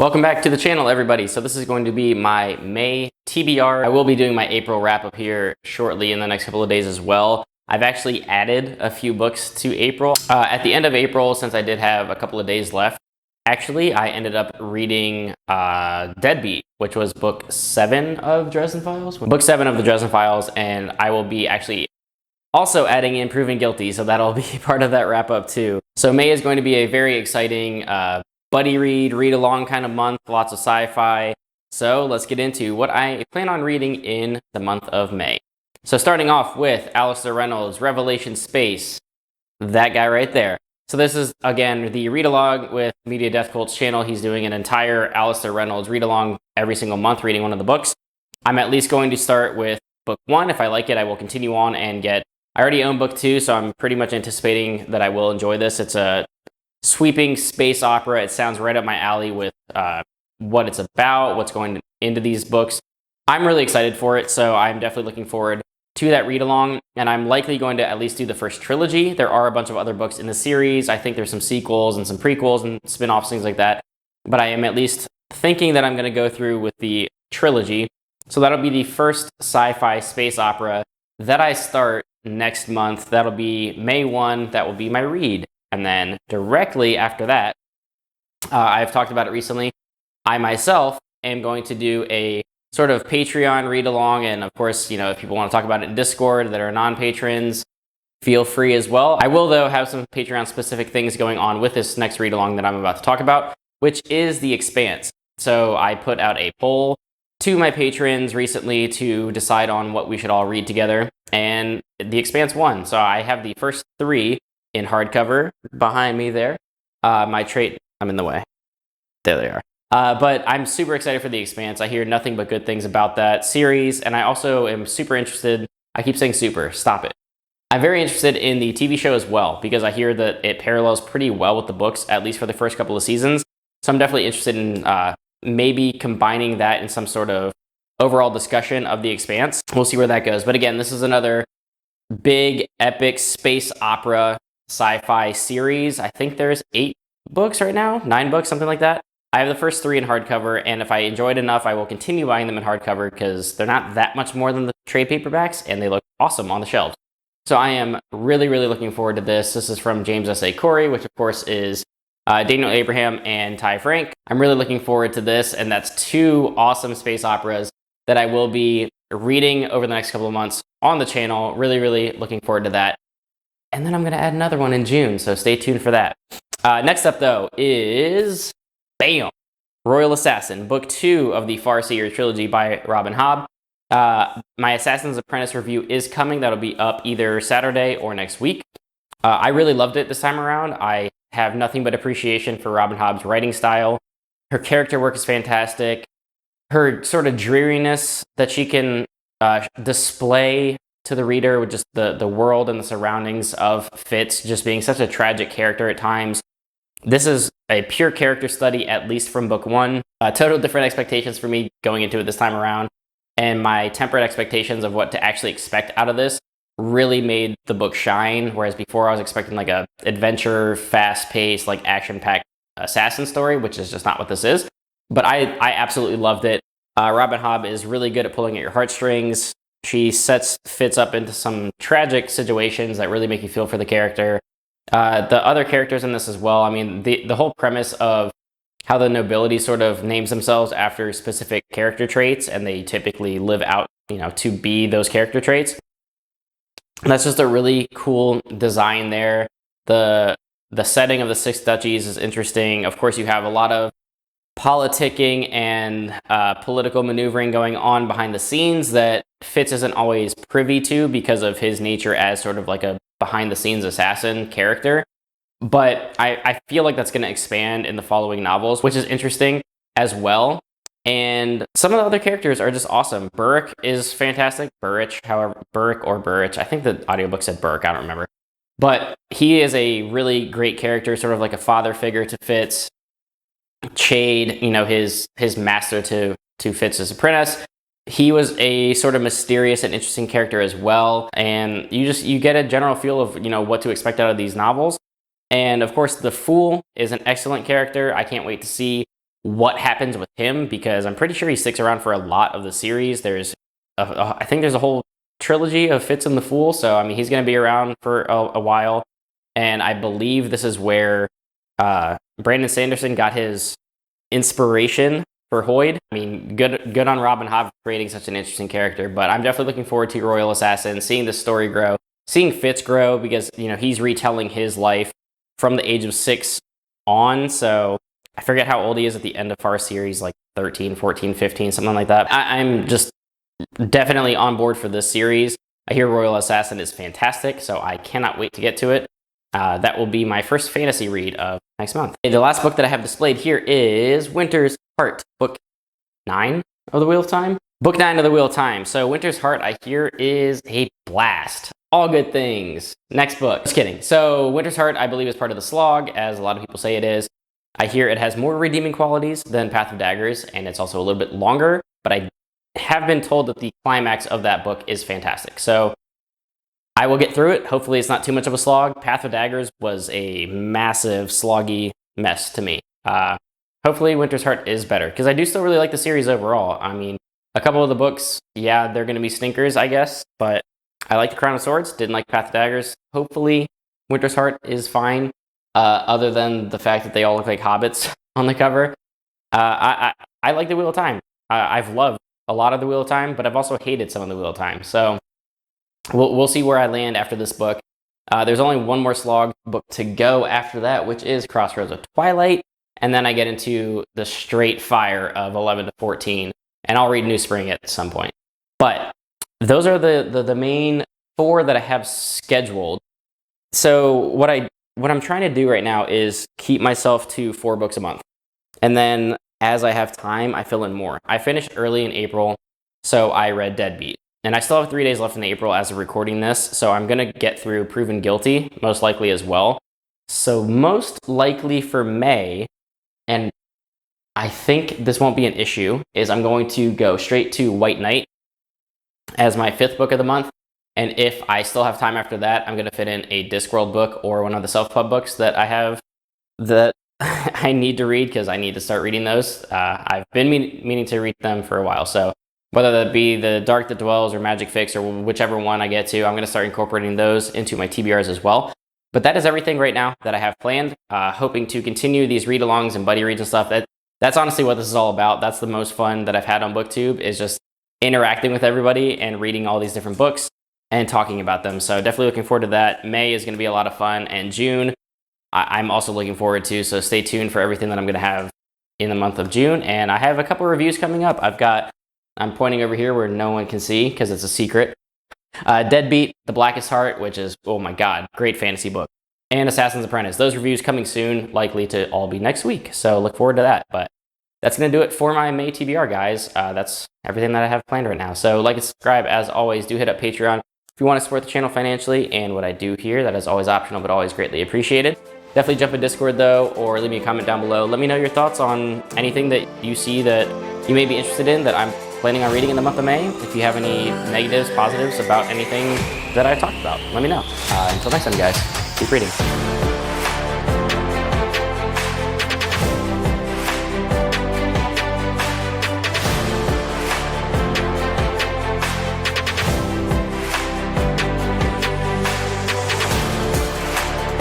Welcome back to the channel, everybody. So this is going to be my May TBR. I will be doing my April wrap up here shortly in the next couple of days as well. I've actually added a few books to April. At the end of April, since I did have a couple of days left, actually I ended up reading Deadbeat, which was book 7 of Dresden Files. Book 7 of the Dresden Files, and I will be actually also adding in Proven Guilty, so that'll be part of that wrap up too. So May is going to be a very exciting buddy read along kind of month, lots of sci-fi. So let's get into what I plan on reading in the month of May. So starting off with Aleister Reynolds, Revelation Space, that guy right there. So this is, again, the read-along with Media Death Cult's channel. He's doing an entire Aleister Reynolds read-along every single month, reading one of the books. I'm at least going to start with book 1. If I like it, I will continue on and get... I already own book 2, so I'm pretty much anticipating that I will enjoy this. It's a sweeping space opera. It sounds right up my alley with what it's about, what's going into these books. I'm really excited for it, so I'm definitely looking forward to that read-along, and I'm likely going to at least do the first trilogy. There are a bunch of other books in the series. I think there's some sequels and some prequels and spin-offs, things like that, but I am at least thinking that I'm going to go through with the trilogy. So that'll be the first sci-fi space opera that I start next month. That'll be May 1. That will be my read. And then directly after that, I've talked about it recently, I myself am going to do a sort of Patreon read-along. And of course, you know, if people want to talk about it in Discord that are non-patrons, feel free as well. I will, though, have some Patreon-specific things going on with this next read-along that I'm about to talk about, which is The Expanse. So I put out a poll to my patrons recently to decide on what we should all read together, and The Expanse won. So I have the first 3 in hardcover behind me there. My trait, I'm in the way. There they are. But I'm super excited for The Expanse. I hear nothing but good things about that series, and I also am super interested. I keep saying super, stop it. I'm very interested in the TV show as well, because I hear that it parallels pretty well with the books, at least for the first couple of seasons. So I'm definitely interested in maybe combining that in some sort of overall discussion of The Expanse. We'll see where that goes. But again, this is another big, epic space opera sci-fi series. I think there's 8 books right now, 9 books, something like that. I have the first 3 in hardcover, and if I enjoy it enough, I will continue buying them in hardcover because they're not that much more than the trade paperbacks, and they look awesome on the shelves. So I am really, really looking forward to this. This is from James S.A. Corey, which of course is Daniel Abraham and Ty Frank. I'm really looking forward to this, and that's 2 awesome space operas that I will be reading over the next couple of months on the channel. Really, really looking forward to that. And then I'm going to add another one in June, so stay tuned for that. Next up, though, is, bam, Royal Assassin, book 2 of the Farseer Trilogy by Robin Hobb. My Assassin's Apprentice review is coming. That'll be up either Saturday or next week. I really loved it this time around. I have nothing but appreciation for Robin Hobb's writing style. Her character work is fantastic. Her sort of dreariness that she can display to the reader with just the world and the surroundings of Fitz just being such a tragic character at times. This is a pure character study, at least from book 1. Total different expectations for me going into it this time around, and my tempered expectations of what to actually expect out of this really made the book shine, whereas before I was expecting like a adventure, fast-paced, like action-packed assassin story, which is just not what this is. But I absolutely loved it. Robin Hobb is really good at pulling at your heartstrings. She sets Fitz up into some tragic situations that really make you feel for the character. The other characters in this as well. I mean, the whole premise of how the nobility sort of names themselves after specific character traits, and they typically live out, you know, to be those character traits. That's just a really cool design there. The setting of the 6 duchies is interesting. Of course, you have a lot of politicking and political maneuvering going on behind the scenes that Fitz isn't always privy to because of his nature as sort of like a behind-the-scenes assassin character. But I feel like that's going to expand in the following novels, which is interesting as well. And some of the other characters are just awesome. Burrick is fantastic. Burrich, however, Burrick or Burrich. I think the audiobook said Burrick. I don't remember. But he is a really great character, sort of like a father figure to Fitz. Chade, you know, his master to Fitz's apprentice. He was a sort of mysterious and interesting character as well, and you get a general feel of, you know, what to expect out of these novels. And of course, the Fool is an excellent character. I can't wait to see what happens with him, because I'm pretty sure he sticks around for a lot of the series. I think there's a whole trilogy of Fitz and the Fool, so I mean he's going to be around for a while, and I believe this is where Brandon Sanderson got his inspiration for Hoyd. I mean, good on Rob and Hobb for creating such an interesting character, but I'm definitely looking forward to Royal Assassin, seeing this story grow, seeing Fitz grow, because, you know, he's retelling his life from the age of 6 on, so I forget how old he is at the end of Farseer. He's like 13, 14, 15, something like that. I'm just definitely on board for this series. I hear Royal Assassin is fantastic, so I cannot wait to get to it. That will be my first fantasy read of next month. The last book that I have displayed here is Winter's Heart, book 9 of the Wheel of Time. Book 9 of the Wheel of Time. So Winter's Heart, I hear, is a blast. All good things. Next book. Just kidding. So Winter's Heart, I believe, is part of the slog, as a lot of people say it is. I hear it has more redeeming qualities than Path of Daggers, and it's also a little bit longer, but I have been told that the climax of that book is fantastic. So I will get through it. Hopefully it's not too much of a slog. Path of Daggers was a massive sloggy mess to me. Hopefully Winter's Heart is better, because I do still really like the series overall. I mean, a couple of the books, yeah, they're going to be stinkers, I guess, but I like the Crown of Swords, didn't like Path of Daggers. Hopefully Winter's Heart is fine, other than the fact that they all look like hobbits on the cover. I like the Wheel of Time. I've loved a lot of the Wheel of Time, but I've also hated some of the Wheel of Time. So we'll see where I land after this book. There's only one more slog book to go after that, which is Crossroads of Twilight. And then I get into the straight fire of 11 to 14, and I'll read New Spring at some point. But those are the main 4 that I have scheduled. So what I'm trying to do right now is keep myself to 4 books a month. And then as I have time, I fill in more. I finished early in April, so I read Deadbeat. And I still have 3 days left in April as of recording this, so I'm going to get through Proven Guilty, most likely as well. So most likely for May, and I think this won't be an issue, is I'm going to go straight to White Knight as my 5th book of the month. And if I still have time after that, I'm going to fit in a Discworld book or one of the self-pub books that I have that I need to read, because I need to start reading those. I've been meaning to read them for a while, so whether that be The Dark That Dwells or Magic Fix or whichever one I get to, I'm going to start incorporating those into my TBRs as well. But that is everything right now that I have planned. Hoping to continue these read-alongs and buddy reads and stuff. That's honestly what this is all about. That's the most fun that I've had on BookTube, is just interacting with everybody and reading all these different books and talking about them. So definitely looking forward to that. May is going to be a lot of fun, and June I'm also looking forward to. So stay tuned for everything that I'm going to have in the month of June. And I have a couple of reviews coming up. I'm pointing over here where no one can see because it's a secret. Deadbeat, The Blackest Heart, which is, oh my god, great fantasy book. And Assassin's Apprentice. Those reviews coming soon, likely to all be next week. So look forward to that. But that's going to do it for my May TBR, guys. That's everything that I have planned right now. So like and subscribe. As always, do hit up Patreon if you want to support the channel financially. And what I do here, that is always optional, but always greatly appreciated. Definitely jump in Discord, though, or leave me a comment down below. Let me know your thoughts on anything that you see that you may be interested in that I'm planning on reading in the month of May. If you have any negatives, positives about anything that I talked about, let me know. Until next time, guys, keep reading.